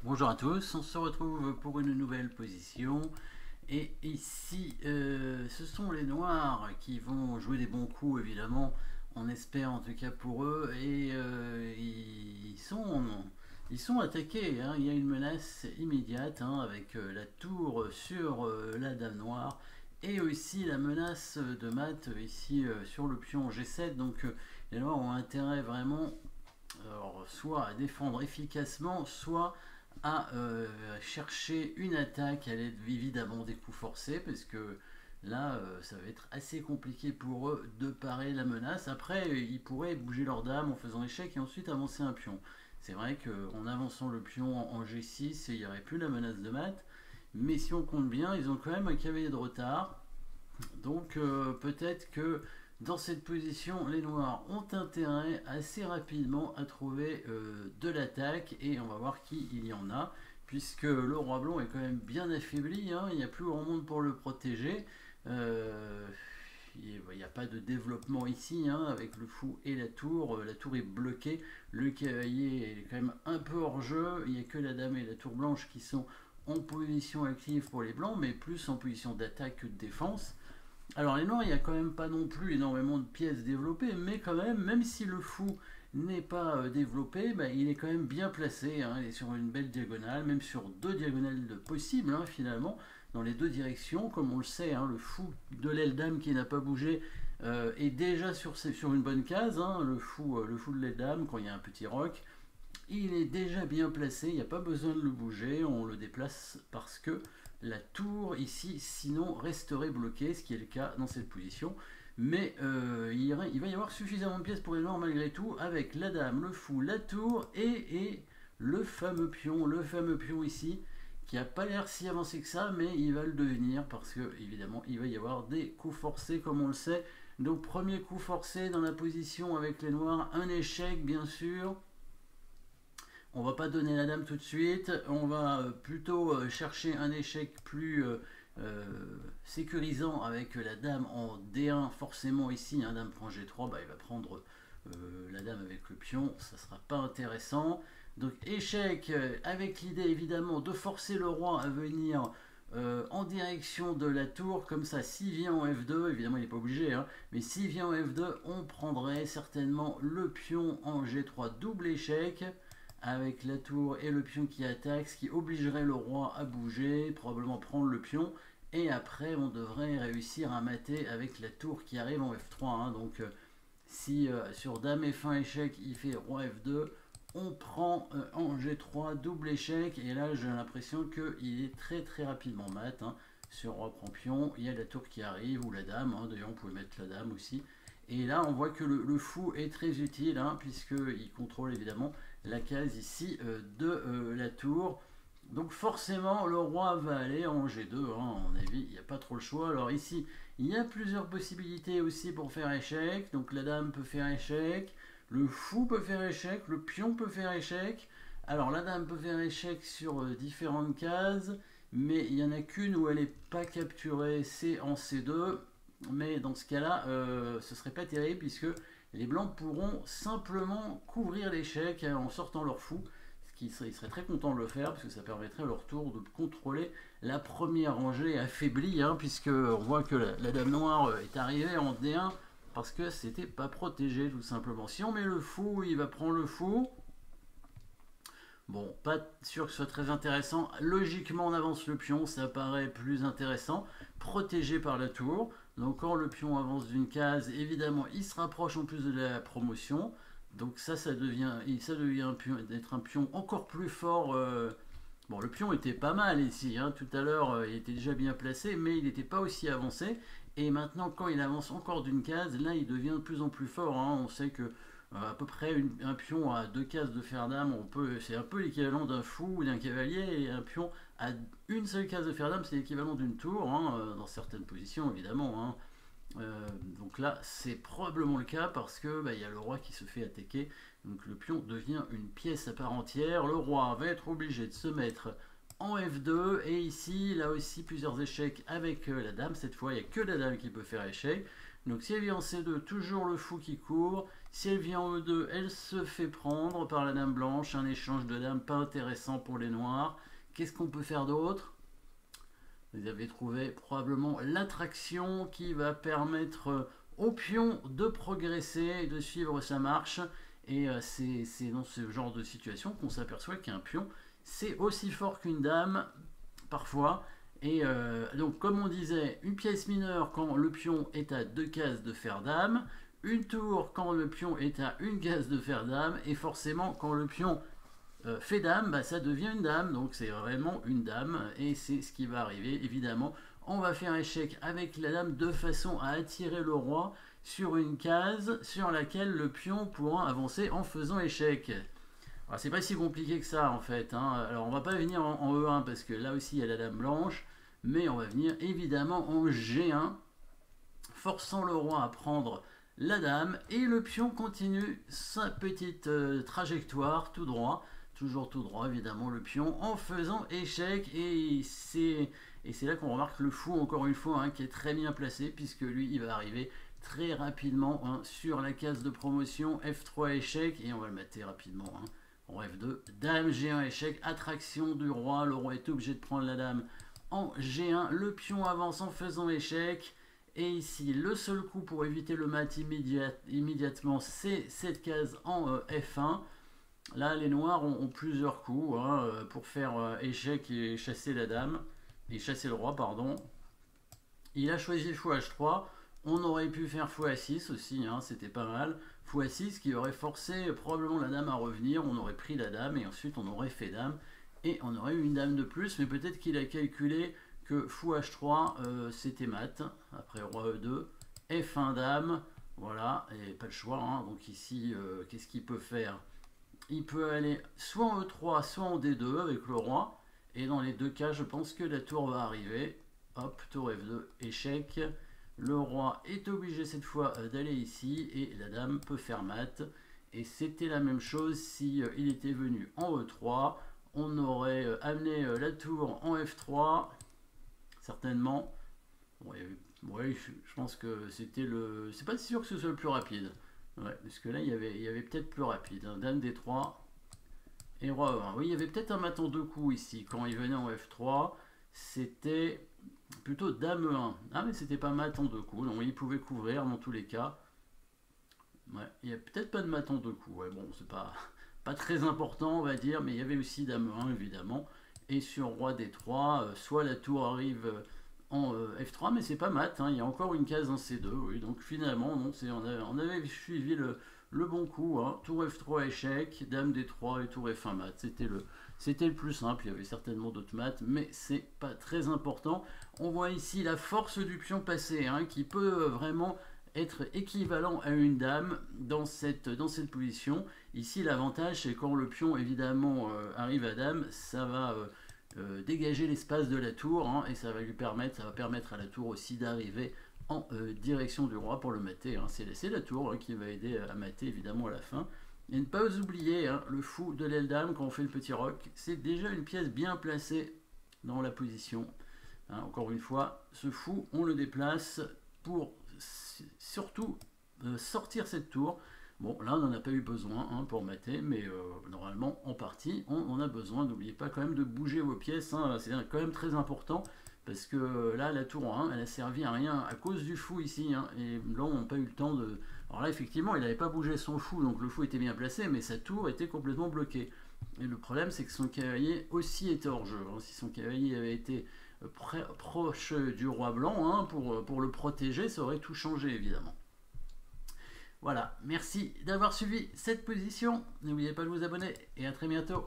Bonjour à tous, on se retrouve pour une nouvelle position et ici ce sont les noirs qui vont jouer des bons coups évidemment, on espère en tout cas pour eux et ils sont attaqués, hein. Il y a une menace immédiate, hein, avec la tour sur la dame noire et aussi la menace de mat ici sur le pion G7, donc les noirs ont intérêt vraiment soit à défendre efficacement, soit à chercher une attaque à l'aide évidemment des coups forcés, parce que là ça va être assez compliqué pour eux de parer la menace. Après ils pourraient bouger leur dame en faisant échec et ensuite avancer un pion. C'est vrai qu'en avançant le pion en G6 il n'y aurait plus la menace de mat, mais si on compte bien ils ont quand même un cavalier de retard, donc peut-être que dans cette position, les noirs ont intérêt assez rapidement à trouver de l'attaque et on va voir qui il y en a, puisque le roi blanc est quand même bien affaibli, hein. Il n'y a plus grand monde pour le protéger. Euh, il n'y a pas de développement ici, hein, avec le fou et la tour. La tour est bloquée, le cavalier est quand même un peu hors jeu. Il n'y a que la dame et la tour blanche qui sont en position active pour les blancs, mais plus en position d'attaque que de défense. Alors les noirs, il n'y a quand même pas non plus énormément de pièces développées, mais quand même, même si le fou n'est pas développé, bah, il est quand même bien placé, hein. Il est sur une belle diagonale, même sur deux diagonales possibles, hein, finalement, dans les deux directions. Comme on le sait, hein, le fou de l'aile dame qui n'a pas bougé est déjà sur une bonne case, hein. Le fou de l'aile dame, quand il y a un petit roc, il est déjà bien placé, il n'y a pas besoin de le bouger, on le déplace parce que la tour ici sinon resterait bloquée, ce qui est le cas dans cette position. Mais il va y avoir suffisamment de pièces pour les noirs malgré tout, avec la dame, le fou, la tour et le fameux pion ici, qui n'a pas l'air si avancé que ça, mais il va le devenir parce que évidemment il va y avoir des coups forcés comme on le sait. Donc premier coup forcé dans la position avec les noirs, un échec bien sûr. On va pas donner la dame tout de suite, on va plutôt chercher un échec plus sécurisant avec la dame en D1. Forcément ici, un dame prend G3, bah, il va prendre la dame avec le pion, ça sera pas intéressant. Donc échec avec l'idée évidemment de forcer le roi à venir en direction de la tour, comme ça s'il vient en F2, évidemment il n'est pas obligé, hein, mais s'il vient en F2 on prendrait certainement le pion en G3, double échec avec la tour et le pion qui attaque, ce qui obligerait le roi à bouger, probablement prendre le pion, et après on devrait réussir à mater avec la tour qui arrive en F3, hein. Donc si sur dame F1 échec il fait roi F2, on prend en G3 double échec, et là j'ai l'impression qu'il est très rapidement mat, hein. Sur roi prend pion, il y a la tour qui arrive, ou la dame, hein. D'ailleurs on pouvait mettre la dame aussi. Et là on voit que le fou est très utile, hein, puisqu'il contrôle évidemment la case ici de la tour. Donc forcément le roi va aller en G2, hein, à mon avis, il n'y a pas trop le choix. Alors ici, il y a plusieurs possibilités aussi pour faire échec. Donc la dame peut faire échec, le fou peut faire échec, le pion peut faire échec. Alors la dame peut faire échec sur différentes cases, mais il n'y en a qu'une où elle n'est pas capturée, c'est en C2. Mais dans ce cas-là, ce serait pas terrible, puisque les blancs pourront simplement couvrir l'échec en sortant leur fou, ils seraient très contents de le faire, parce que ça permettrait à leur tour de contrôler la première rangée affaiblie, hein, puisque on voit que la dame noire est arrivée en D1 parce que c'était pas protégé tout simplement. Si on met le fou, il va prendre le fou. Bon, pas sûr que ce soit très intéressant. Logiquement, on avance le pion, ça paraît plus intéressant, protégé par la tour. Donc quand le pion avance d'une case, évidemment, il se rapproche en plus de la promotion. Donc ça devient d'être un pion encore plus fort. Bon, le pion était pas mal ici, hein. Tout à l'heure, il était déjà bien placé, mais il n'était pas aussi avancé. Et maintenant, quand il avance encore d'une case, là, il devient de plus en plus fort, hein. On sait que à peu près un pion à deux cases de fer d'âme, c'est un peu l'équivalent d'un fou ou d'un cavalier, et un pion à une seule case de fer d'âme, c'est l'équivalent d'une tour, hein, dans certaines positions évidemment, hein. Donc là, c'est probablement le cas parce que bah, y a le roi qui se fait attaquer, donc le pion devient une pièce à part entière. Le roi va être obligé de se mettre en F2, et ici, là aussi, plusieurs échecs avec la dame. Cette fois, il n'y a que la dame qui peut faire échec. Donc si elle vient en C2, toujours le fou qui court. Si elle vient en E2, elle se fait prendre par la dame blanche. Un échange de dames pas intéressant pour les noirs. Qu'est-ce qu'on peut faire d'autre? Vous avez trouvé probablement l'attraction qui va permettre au pion de progresser, de suivre sa marche. Et c'est dans ce genre de situation qu'on s'aperçoit qu'un pion, c'est aussi fort qu'une dame, parfois. Et donc, comme on disait, une pièce mineure quand le pion est à 2 cases de fer dame, une tour quand le pion est à 1 case de fer dame, et forcément, quand le pion fait dame, bah, ça devient une dame, donc c'est vraiment une dame, et c'est ce qui va arriver, évidemment. On va faire échec avec la dame de façon à attirer le roi sur une case sur laquelle le pion pourra avancer en faisant échec. Alors c'est pas si compliqué que ça en fait, hein. Alors on va pas venir en E1 parce que là aussi il y a la dame blanche, mais on va venir évidemment en G1, forçant le roi à prendre la dame, et le pion continue sa petite trajectoire tout droit, toujours tout droit évidemment le pion, en faisant échec, et c'est là qu'on remarque le fou encore une fois, hein, qui est très bien placé, puisque lui il va arriver très rapidement, hein, sur la case de promotion, F3 échec, et on va le mater rapidement, hein. En F2, dame G1 échec, attraction du roi, le roi est obligé de prendre la dame en G1, le pion avance en faisant échec, et ici le seul coup pour éviter le mat immédiatement, c'est cette case en F1. Là les noirs ont plusieurs coups, hein, pour faire échec et chasser la dame, et chasser le roi, pardon. Il a choisi fou H3, on aurait pu faire fou A6 aussi, hein, c'était pas mal. Fou A6 qui aurait forcé probablement la dame à revenir, on aurait pris la dame et ensuite on aurait fait dame et on aurait eu une dame de plus, mais peut-être qu'il a calculé que fou H3 c'était mat, après roi E2, F1 dame, voilà, et pas le choix, hein. Donc ici qu'est-ce qu'il peut faire? Il peut aller soit en E3 soit en D2 avec le roi, et dans les deux cas je pense que la tour va arriver. Hop, tour F2, échec. Le roi est obligé cette fois d'aller ici et la dame peut faire mat. Et c'était la même chose si il était venu en E3. On aurait amené la tour en F3, certainement. Ouais, je pense que c'était le... C'est pas sûr que ce soit le plus rapide. Ouais, parce que là, il y avait peut-être plus rapide, hein. Dame D3 et roi E1. Oui, il y avait peut-être un mat en deux coups ici. Quand il venait en F3, c'était... plutôt dame 1. Ah mais c'était pas mat en deux coups, donc il pouvait couvrir dans tous les cas. Ouais, il n'y a peut-être pas de mat en deux coups, ouais, bon c'est pas très important on va dire, mais il y avait aussi dame 1 évidemment. Et sur roi D3, soit la tour arrive en F3, mais c'est pas mat, hein, il y a encore une case en C2, oui, donc finalement non, on avait suivi le bon coup, hein. Tour F3 échec, dame D3 et tour F1 mat, c'était le plus simple, il y avait certainement d'autres maths, mais c'est pas très important. On voit ici la force du pion passé, hein, qui peut vraiment être équivalent à une dame dans cette position. Ici l'avantage c'est quand le pion évidemment arrive à dame, ça va dégager l'espace de la tour, hein, et ça va permettre à la tour aussi d'arriver en direction du roi pour le mater, hein. C'est la tour, hein, qui va aider à mater évidemment à la fin. Et ne pas oublier, hein, le fou de l'aile dame quand on fait le petit roc, c'est déjà une pièce bien placée dans la position, hein. Encore une fois, ce fou, on le déplace pour surtout sortir cette tour. Bon, là, on n'en a pas eu besoin, hein, pour mater, mais normalement, en partie, on a besoin. N'oubliez pas quand même de bouger vos pièces, hein, c'est quand même très important, parce que là, la tour 1, elle a servi à rien à cause du fou ici, hein, et là, on n'a pas eu le temps de... Alors là, effectivement, il n'avait pas bougé son fou, donc le fou était bien placé, mais sa tour était complètement bloquée. Et le problème, c'est que son cavalier aussi était hors jeu, hein. Si son cavalier avait été proche du roi blanc, hein, pour le protéger, ça aurait tout changé, évidemment. Voilà, merci d'avoir suivi cette position. N'oubliez pas de vous abonner, et à très bientôt.